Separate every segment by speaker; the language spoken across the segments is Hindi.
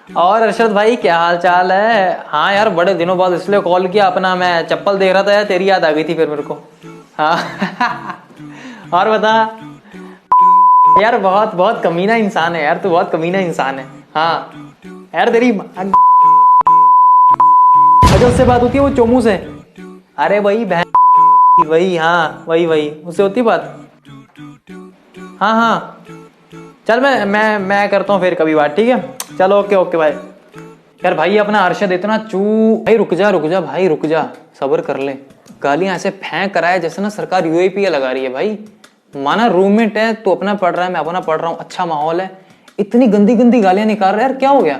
Speaker 1: और अरशद भाई क्या हाल चाल है? हाँ यार, बड़े दिनों बाद इसलिए कॉल किया, अपना मैं चप्पल देख रहा था यार, तेरी याद आ गई थी फिर मेरे को। हाँ। और बता यार, बहुत बहुत कमीना इंसान है यार तू, बहुत कमीना इंसान है। हाँ यार, तेरी अजय उससे बात होती है, वो चोमू से। अरे वही बहन, वही, हाँ वही वही, उससे होती बात। हाँ हाँ, चल मैं करता हूँ फिर कभी बात, ठीक है? चलो ओके ओके भाई। यार भाई अपना अरशद इतना चू। भाई रुक जा भाई, रुक जा, सब्र कर ले। गालियां ऐसे फेंक कराए जैसे ना सरकार यूएपी लगा रही है भाई। माना रूममेट है, तू अपना पढ़ रहा है, मैं अपना पढ़ रहा हूँ, अच्छा माहौल है, इतनी गंदी गंदी गालियां निकाल रहा है यार, क्या हो गया?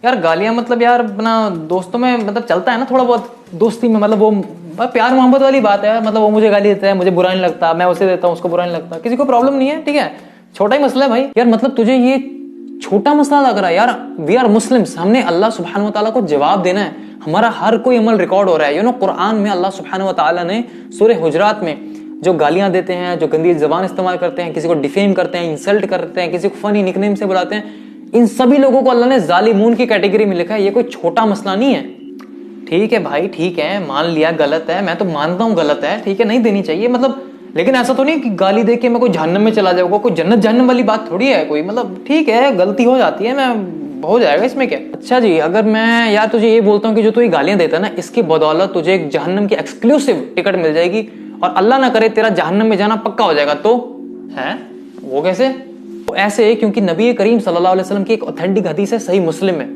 Speaker 1: यार गालियां मतलब यार अपना दोस्तों में मतलब चलता है ना थोड़ा बहुत, दोस्ती में मतलब वो प्यार मोहब्बत वाली बात है। मतलब वो मुझे गाली देता है, मुझे बुरा नहीं लगता, मैं उसे देता हूँ, उसको बुरा नहीं लगता, किसी को प्रॉब्लम नहीं है, ठीक है? छोटा ही मसला है भाई। यार मतलब तुझे ये छोटा मसला लग रहा है यार? वी आर मुस्लिम्स, हमने अल्लाह सुब्हानहू व तआला को जवाब देना है, हमारा हर कोई अमल रिकॉर्ड हो रहा है। कुरान में अल्लाह सुब्हानहू व तआला ने सूरह हुजरात में जो गालियां देते हैं, जो गंदी जबान इस्तेमाल करते हैं, किसी को डिफेम करते हैं, इंसल्ट करते हैं, किसी को फनी निकनेम से बुलाते हैं, इन सभी लोगों को अल्लाह ने जालिमून की कैटेगरी में लिखा है। ये कोई छोटा मसला नहीं है। ठीक है भाई, ठीक है, मान लिया गलत है, मैं तो मानता हूँ गलत है, ठीक है, नहीं देनी चाहिए मतलब। लेकिन ऐसा तो नहीं कि गाली दे के मैं कोई जहन्नम में चला जाऊंगा, कोई जन्नत जहन्नम वाली बात थोड़ी है कोई। मतलब ठीक है, गलती हो जाती है, मैं हो जाएगा, इसमें क्या। अच्छा जी, अगर मैं यार तुझे ये बोलता हूँ कि जो तू ये गालियां देता है ना, इसकी बदौलत तुझे एक जहन्नम की एक्सक्लूसिव टिकट मिल जाएगी, और अल्लाह ना करे तेरा जहन्नम में जाना पक्का हो जाएगा, तो है वो कैसे? तो ऐसे क्योंकि नबी करीम सल्लल्लाहु अलैहि वसल्लम की एक ऑथेंटिक हदीस है सही मुस्लिम में,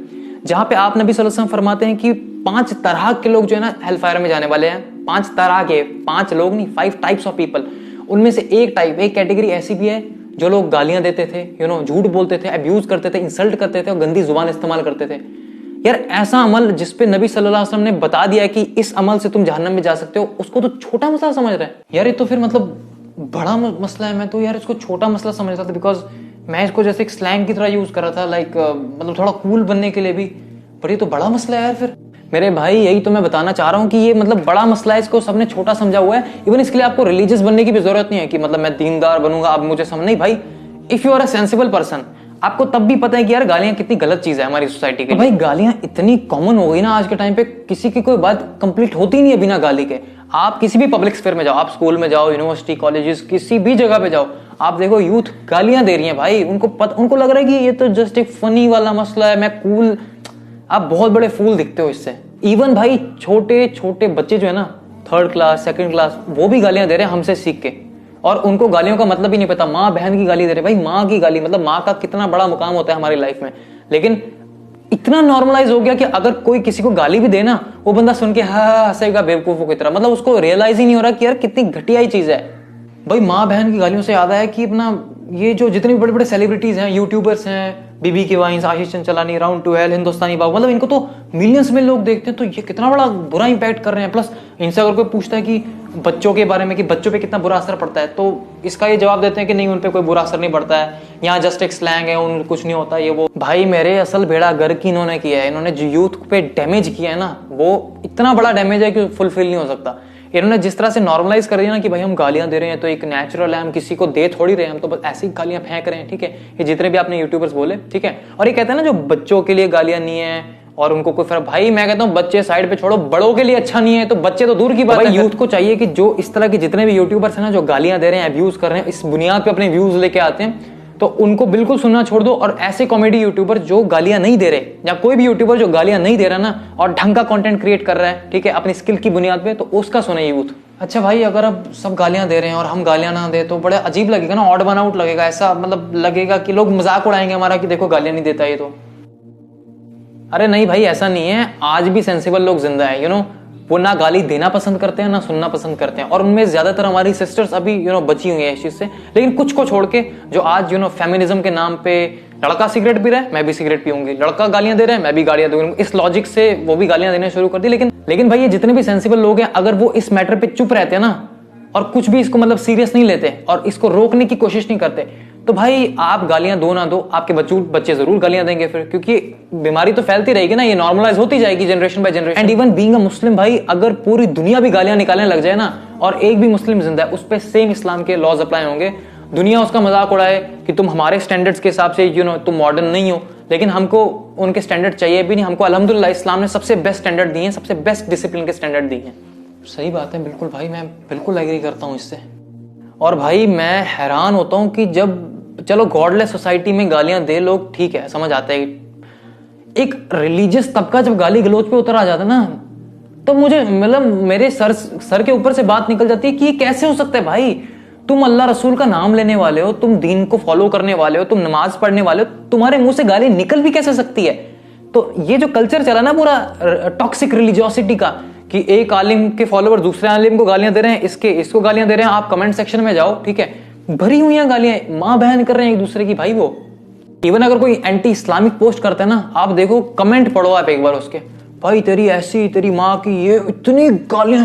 Speaker 1: जहां पे आप नबी सल्लल्लाहु अलैहि वसल्लम फरमाते हैं कि 5 तरह के लोग जो है ना हेल फायर में जाने वाले हैं। 5 तरह के, 5 लोग नहीं, 5 टाइप्स ऑफ पीपल। उनमें से एक कैटेगरी ऐसी भी है जो लोग गालियां देते थे, झूठ बोलते थे, अब्यूज करते थे, इंसल्ट करते थे और गंदी जुबान इस्तेमाल करते थे। यार ऐसा अमल जिसपे नबी सल्लल्लाहु अलैहि वसल्लम ने बता दिया कि इस अमल से तुम जहन्नम में जा सकते हो, उसको तो छोटा मसला समझ रहे हैं यार। ये तो फिर मतलब बड़ा मसला है। मैं तो यार इसको छोटा मसला समझ रहा था, बिकॉज मैं इसको जैसे एक स्लैंग की तरह यूज कर रहा था, लाइक मतलब थोड़ा कूल बनने के लिए भी। पर ये तो बड़ा मसला है यार फिर। मेरे भाई यही तो मैं बताना चाह रहा हूँ कि ये मतलब बड़ा मसला है, इसको सबने छोटा समझा हुआ है। इवन इसके लिए आपको रिलीजियस बनने की भी जरूरत नहीं है कि मतलब मैं दीनदार बनूंगा अब मुझे समझ नहीं भाई। If you are a sensible person, आपको तब भी पता है कि यार गालियां कितनी गलत चीज है हमारी सोसाइटी के लिए। भाई गालियां इतनी कॉमन हो गई ना आज के टाइम पे, किसी की कोई बात कंप्लीट होती नहीं है बिना गाली के। आप किसी भी पब्लिक स्फीयर में जाओ, आप स्कूल में जाओ, यूनिवर्सिटी, कॉलेजेस, किसी भी जगह पे जाओ, आप देखो यूथ गालियां दे रही है भाई। उनको लग रहा है कि ये तो जस्ट एक फनी वाला मसला है, मैं कूल। आप बहुत बड़े फूल दिखते हो इससे। इवन भाई छोटे छोटे बच्चे जो है ना, 3rd क्लास 2nd क्लास, वो भी गालियां दे रहे हैं हमसे सीख के, और उनको गालियों का मतलब ही नहीं पता। माँ बहन की गाली दे रहे। भाई माँ की गाली मतलब माँ का कितना बड़ा मुकाम होता है हमारी लाइफ में, लेकिन इतना नॉर्मलाइज हो गया कि अगर कोई किसी को गाली भी देना, वो बंदा सुन के हाँ हंसेगा बेवकूफों की तरह। मतलब उसको रियलाइज ही नहीं हो रहा कि यार कितनी घटिया चीज है। भाई माँ बहन की गालियों से याद आया कि अपना ये जो जितने भी बड़े बड़े सेलिब्रिटीज हैं, यूट्यूबर्स हैं, बीबी के vines, Ashish Chanchlani, round two hell, Hindustani Babu, मतलब इनको तो मिलियंस में लोग देखते हैं, तो ये कितना बड़ा बुरा इंपैक्ट कर रहे हैं। प्लस इनसे अगर कोई पूछता है कि बच्चों के बारे में कि बच्चों पे कितना बुरा असर पड़ता है, तो इसका ये जवाब देते हैं कि नहीं, उन पे कोई बुरा असर नहीं पड़ता है, यहाँ जस्ट एक स्लैंग है, उन कुछ नहीं होता ये वो। भाई मेरे असल बेड़ा गर्क इन्होंने किया है, इन्होंने जो यूथ पे डैमेज किया है ना, वो इतना बड़ा डैमेज है कि फुलफिल नहीं हो सकता। इन्होंने जिस तरह से नॉर्मलाइज कर दिया ना कि भाई हम गालियां दे रहे हैं तो एक नेचुरल है, हम किसी को दे थोड़ी रहे हैं, हम तो बस ऐसी गालियां फेंक रहे हैं, ठीक है? ये जितने भी आपने यूट्यूबर्स बोले, ठीक है? और ये कहते हैं ना जो बच्चों के लिए गालियां नहीं है और उनको कोई फर्क, भाई मैं कहता हूँ बच्चे साइड पे छोड़ो, बड़ों के लिए अच्छा नहीं है तो बच्चे तो दूर की बात है। यूथ को चाहिए कि जो इस तरह के जितने भी यूट्यूबर्स हैं ना, जो गालियां दे रहे हैं, अब्यूज कर रहे हैं, इस बुनियाद पे अपने व्यूज लेके आते हैं, तो उनको बिल्कुल सुनना छोड़ दो। और ऐसे कॉमेडी यूट्यूबर जो गालियां नहीं दे रहे, या कोई भी यूट्यूबर जो गालियां नहीं दे रहा ना और ढंग का कंटेंट क्रिएट कर रहा है, ठीक है, अपनी स्किल की बुनियाद पे, तो उसका सुने यूथ। अच्छा भाई, अगर अब सब गालियां दे रहे हैं और हम गालियां ना दे तो बड़ा अजीब लगेगा ना, ऑड वन आउट लगेगा। ऐसा मतलब लगेगा कि लोग मजाक उड़ाएंगे हमारा कि देखो गालियां नहीं देता ये तो। अरे नहीं भाई, ऐसा नहीं है, आज भी सेंसिबल लोग जिंदा है। वो ना गाली देना पसंद करते हैं ना सुनना पसंद करते हैं, और उनमें ज्यादातर हमारी सिस्टर्स अभी बची हुई है इस चीज से। लेकिन कुछ को छोड़ के जो आज फेमिनिज्म के नाम पे, लड़का सिगरेट पी रहा है मैं भी सिगरेट पीऊंगी, लड़का गालियां दे रहा है मैं भी गालियां दूंगी, इस लॉजिक से वो भी गालियां देने शुरू कर दी। लेकिन भाई ये जितने भी सेंसिबल लोग हैं, अगर वो इस मैटर पे चुप रहते हैं ना और कुछ भी इसको मतलब सीरियस नहीं लेते और इसको रोकने की कोशिश नहीं करते, तो भाई आप गालियां दो ना दो, आपके बच्चे जरूर गालियां देंगे फिर, क्योंकि बीमारी तो फैलती रहेगी ना, ये नॉर्मलाइज होती जाएगी generation by generation. And even being a Muslim, भाई अगर पूरी दुनिया भी गालियां निकालने लग जाए ना और एक भी मुस्लिम जिंदा है, उस पर सेम इस्लाम के लॉज अप्लाई होंगे। दुनिया उसका मजाक उड़ाए कि तुम हमारे स्टैंडर्ड्स के हिसाब से तुम मॉडर्न नहीं हो, लेकिन हमको उनके स्टैंडर्ड चाहिए भी नहीं। हमको अल्हम्दुलिल्लाह इस्लाम ने सबसे बेस्ट स्टैंडर्ड दिए हैं, सबसे बेस्ट डिसिप्लिन के स्टैंडर्ड दिए हैं। सही बात है, बिल्कुल भाई, मैं बिल्कुल एग्री करता हूँ इससे। और भाई मैं हैरान होता हूँ कि जब चलो गॉडलेस सोसाइटी में गालियां दे लोग, ठीक है, समझ आता है, एक रिलीजियस तबका जब गाली गलौज पे उतर आ जाता है ना, तो मुझे मतलब मेरे सर के ऊपर से बात निकल जाती है कि ये कैसे हो सकता है भाई। तुम अल्लाह रसूल का नाम लेने वाले हो, तुम दीन को फॉलो करने वाले हो, तुम नमाज पढ़ने वाले हो, तुम्हारे मुंह से गाली निकल भी कैसे सकती है। तो ये जो कल्चर चला ना पूरा टॉक्सिक रिलीजियोसिटी का, कि एक आलिम के फॉलोअर दूसरे आलिम को गालियां दे रहे हैं, इसको गालियां दे रहे हैं, आप कमेंट सेक्शन में जाओ, ठीक है, भरी हुई हैं गालियां, मां बहन कर रहे हैं एक दूसरे की भाई। वो इवन अगर कोई एंटी इस्लामिक पोस्ट करता है ना, आप देखो कमेंट पढ़ो आप एक बार उसके, भाई तेरी ऐसी, तेरी माँ की ये, इतनी गालियां,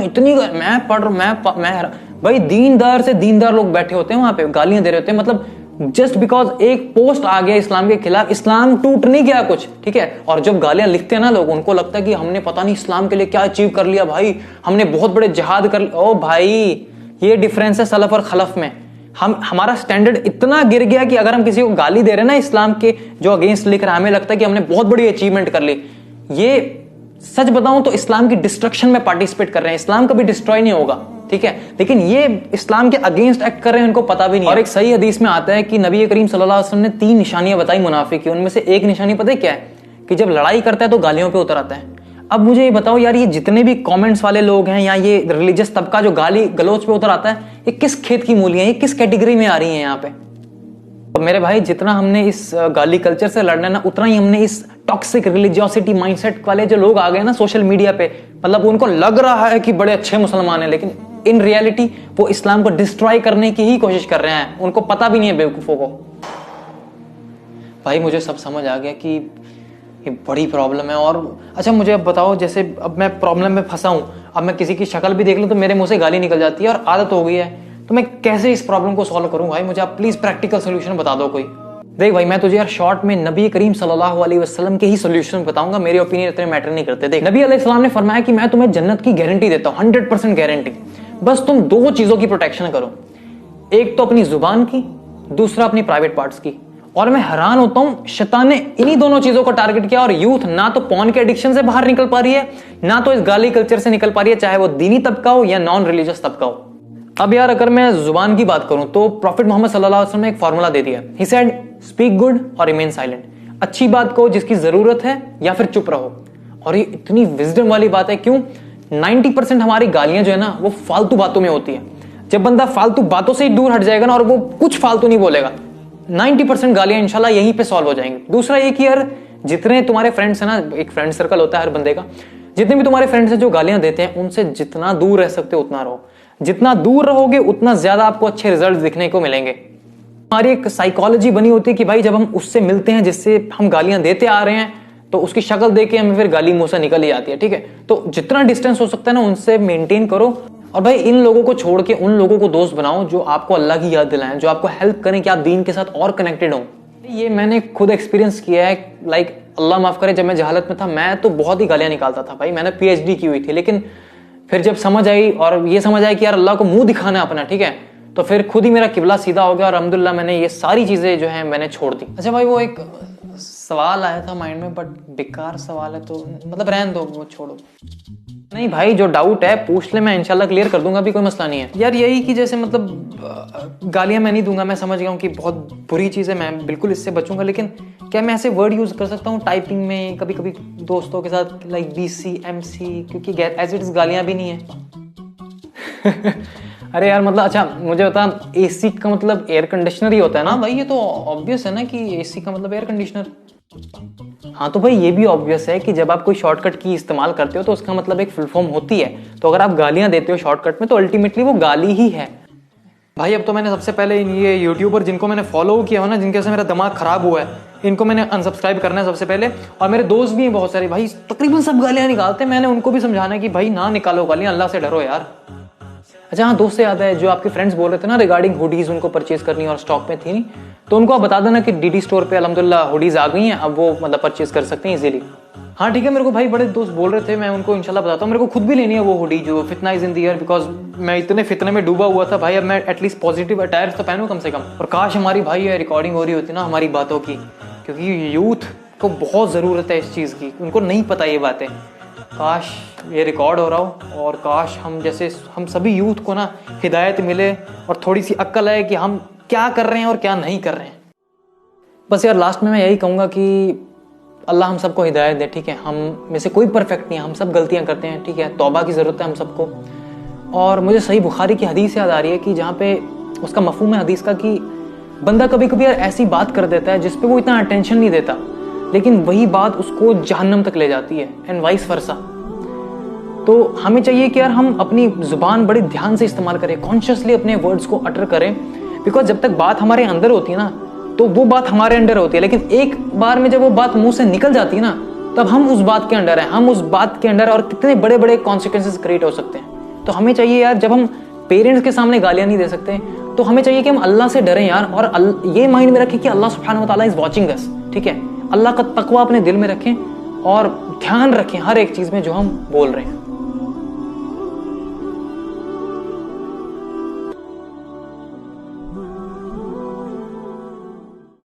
Speaker 1: मैं पढ़ रहा, मैं भाई दीनदार से दीनदार लोग बैठे होते हैं वहां पे, गालियां दे रहे होते हैं। मतलब जस्ट बिकॉज एक पोस्ट आ गया इस्लाम के खिलाफ, इस्लाम टूट नहीं गया कुछ, ठीक है। और जब गालियां लिखते हैं ना लोग, उनको लगता है कि हमने पता नहीं इस्लाम के लिए क्या अचीव कर लिया भाई, हमने बहुत बड़े जिहाद कर। ओ भाई, ये डिफरेंस है सलफ और खलफ में। हमारा स्टैंडर्ड इतना गिर गया कि अगर हम किसी को गाली दे रहे हैं ना इस्लाम के जो अगेंस्ट लिख रहा है, हमें लगता है कि हमने बहुत बड़ी अचीवमेंट कर ली। ये सच बताऊं तो इस्लाम की डिस्ट्रक्शन में पार्टिसिपेट कर रहे हैं। इस्लाम कभी डिस्ट्रॉय नहीं होगा, ठीक है, लेकिन ये इस्लाम के अगेंस्ट एक्ट कर रहे हैं, इनको पता भी नहीं। और एक सही हदीस में आता है कि नबी करीम सल्लल्लाहु अलैहि वसल्लम ने 3 निशानियां बताई मुनाफिक की, उनमें से एक निशानी पता है क्या है, कि जब लड़ाई करता है तो गालियों पे उतर आता है। अब मुझे ये बताओ यार, ये जितने भी कमेंट्स वाले लोग हैं या ये रिलीजियस तबका जो गाली गलौज पे उतर आता है, ये किस खेत की मूलियां, ये किस कैटेगरी में आ रही है यहाँ पे। तो मेरे भाई, जितना हमने इस गाली कल्चर से लड़ना है ना, उतना ही हमने इस टॉक्सिक रिलीजियोसिटी माइंडसेट वाले जो लोग आ गए ना सोशल मीडिया पे, मतलब उनको लग रहा है कि बड़े अच्छे मुसलमान हैं, लेकिन इन रियलिटी वो इस्लाम को डिस्ट्रॉय करने की ही कोशिश कर रहे हैं। उनको पता भी नहीं है बेवकूफों को। भाई मुझे सब समझ आ गया कि ये बड़ी प्रॉब्लम है। और अच्छा मुझे अब बताओ, जैसे अब मैं प्रॉब्लम में फंसा हूं, अब मैं किसी की शक्ल भी देख लूं तो मेरे मुंह से गाली निकल जाती है और आदत हो गई है, तो मैं कैसे इस प्रॉब्लम को सॉल्व करूं। भाई मुझे आप प्लीज प्रैक्टिकल सोल्यूशन बता दो कोई। देख भाई, मैं तुझे यार शॉर्ट में नबी करीम सल्लल्लाहु अलैहि वसल्लम के ही सोल्यूशन बताऊंगा, मेरे ओपिनियन इतने मैटर नहीं करते। देख, नबी अलैहि सलाम ने फरमाया कि मैं तुम्हें जन्नत की गारंटी देता हूं, 100% गारंटी। बस तुम 2 चीजों की प्रोटेक्शन करो, एक तो अपनी जुबान की, दूसरा अपनी प्राइवेट पार्ट्स की। और मैं हैरान होता हूं, शैतान ने इन्हीं दोनों चीजों को टारगेट किया, और यूथ ना तो पॉर्न के एडिक्शन से बाहर निकल पा रही है, ना तो इस गाली कल्चर से निकल पा रही है, चाहे वो दीनी तबका हो या नॉन रिलीजियस तबका हो। अब यार अगर मैं जुबान की बात करूं तो प्रॉफिट मोहम्मद सल्लल्लाहु अलैहि वसल्लम ने एक फार्मूला दे दिया। ही सेड स्पीक गुड और रिमेन साइलेंट। अच्छी बात कहो जिसकी जरूरत है, या फिर चुप रहो। और ये इतनी विजडम वाली बात है। क्यों? 90% हमारी गालियां जो है ना, वो फालतू बातों में होती है। जब बंदा फालतू बातों से ही दूर हट जाएगा ना, और वो कुछ फालतू नहीं बोलेगा, 90% गालियां इंशाल्लाह यहीं पे सॉल्व हो जाएंगी। दूसरा ये कि यार जितने तुम्हारे फ्रेंड्स हैं ना, एक फ्रेंड सर्कल होता है हर बंदे का, जितने भी तुम्हारे फ्रेंड्स हैं जो गालियां देते हैं, उनसे जितना दूर रह सकते हो उतना रहो। जितना दूर रहोगे उतना ज्यादा आपको अच्छे रिजल्ट दिखने को मिलेंगे। हमारी एक साइकोलॉजी बनी होती है कि भाई जब हम उससे मिलते हैं जिससे हम गालियां देते आ रहे हैं, तो उसकी शक्ल देख के हमें फिर गाली मुंह से निकल ही आती है, ठीक है। तो जितना डिस्टेंस हो सकता है ना, उनसे मेंटेन करो। और भाई इन लोगों को छोड़ के उन लोगों को दोस्त बनाओ जो आपको अल्लाह की याद दिलाएं, जो आपको हेल्प करें कि आप दीन के साथ और कनेक्टेड हो। ये मैंने खुद एक्सपीरियंस किया है। लाइक अल्लाह माफ करे, जब मैं जहालत में था, मैं तो बहुत ही गालियां निकालता था भाई। मैंने PhD की हुई थी, लेकिन फिर जब समझ आई, और ये समझ आई कि यार अल्लाह को मुंह दिखाना है अपना, ठीक है, तो फिर खुद ही मेरा किबला सीधा हो गया, और अल्हम्दुलिल्लाह मैंने ये सारी चीजें जो है मैंने छोड़ दी। अच्छा भाई, वो एक सवाल आया था माइंड में, बट बेकार सवाल है, तो मतलब रहने दो, वो छोड़ो। नहीं भाई, जो डाउट है पूछ ले, मैं इंशाल्लाह क्लियर कर दूंगा, भी कोई मसला नहीं है यार। यही कि जैसे मतलब गालियां मैं नहीं दूंगा, मैं समझ गया हूँ कि बहुत बुरी चीज़ है, मैं बिल्कुल इससे बचूंगा, लेकिन क्या मैं ऐसे वर्ड यूज़ कर सकता हूँ टाइपिंग में कभी कभी दोस्तों के साथ, लाइक BC MC, क्योंकि एज इट इज गालियां भी नहीं है। अरे यार मतलब, अच्छा मुझे बता, AC का मतलब एयर कंडीशनर ही होता है ना भाई? ये तो ऑब्वियस है ना कि AC का मतलब एयर कंडीशनर। हाँ तो भाई ये भी ऑब्वियस है कि जब आप कोई शॉर्टकट की इस्तेमाल करते हो तो उसका मतलब एक फुल फॉर्म होती है। तो अगर आप गालियां देते हो शॉर्टकट में, तो अल्टीमेटली वो गाली ही है। भाई अब तो मैंने सबसे पहले ये यूट्यूबर जिनको मैंने फॉलो किया हो ना, जिनके से मेरा दिमाग खराब हुआ है, इनको मैंने अनसब्सक्राइब करना है सबसे पहले। और मेरे दोस्त भी हैं बहुत सारे भाई, तकरीबन सब गालियां निकालते हैं। मैंने उनको भी समझाना है कि भाई ना निकालो गालियां, अल्लाह से डरो यार। अच्छा हाँ, दोस्त से याद है, जो आपके फ्रेंड्स बोल रहे थे ना रिगार्डिंग हुडीज उनको परचेज करनी और स्टॉक में थी नहीं, तो उनको आप बता देना कि DD स्टोर पे अल्हम्दुलिल्लाह हुडीज आ गई हैं, अब वो मतलब परचेज कर सकते हैं इजीली। हाँ ठीक है, मेरे को भाई बड़े दोस्त बोल रहे थे, मैं उनको इंशाल्लाह बताता हूँ। मेरे को खुद भी लेनी है वो हुडी जो फितना is in the air, because मैं इतने फितने में डूबा हुआ था भाई। अब मैं एटलीस्ट पॉजिटिव अटायर तो पहनूं कम से कम। और काश हमारी भाई ये रिकॉर्डिंग हो रही होती ना हमारी बातों की, क्योंकि यूथ को बहुत ज़रूरत है इस चीज़ की, उनको नहीं पता ये बातें। काश ये रिकॉर्ड हो रहा हो और काश हम सभी यूथ को ना हिदायत मिले और थोड़ी सी अक्ल आए कि हम क्या कर रहे हैं और क्या नहीं कर रहे हैं। बस यार लास्ट में मैं यही कहूँगा कि अल्लाह हम सबको हिदायत दे, ठीक है। हम में से कोई परफेक्ट नहीं है, हम सब गलतियाँ करते हैं, ठीक है। तौबा की ज़रूरत है हम सबको। और मुझे सही बुखारी की हदीस याद आ रही है कि जहाँ पे उसका मफहूम है हदीस का कि बंदा कभी कभी यार ऐसी बात कर देता है जिस पे वो इतना अटेंशन नहीं देता, लेकिन वही बात उसको जहन्नम तक ले जाती है, एंड वाइस वर्सा। तो हमें चाहिए कि यार हम अपनी जुबान बड़े ध्यान से इस्तेमाल करें, कॉन्शियसली अपने वर्ड्स को अटर करें, बिकॉज जब तक बात हमारे अंदर होती है ना तो वो बात हमारे अंडर होती है, लेकिन एक बार में जब वो बात मुंह से निकल जाती है ना तब हम उस बात के अंडर हैं, हम उस बात के अंडर, और कितने बड़े बड़े कॉन्सिक्वेंसेस क्रिएट हो सकते हैं। तो हमें चाहिए यार, जब हम पेरेंट्स के सामने गालियां नहीं दे सकते तो हमें चाहिए कि हम अल्लाह से डरें यार, और ये माइंड में रखें कि अल्लाह सुब्हानहू व तआला इज वॉचिंग अस, ठीक है। अल्लाह का तकवा अपने दिल में रखें और ध्यान रखें हर एक चीज में जो हम बोल रहे हैं।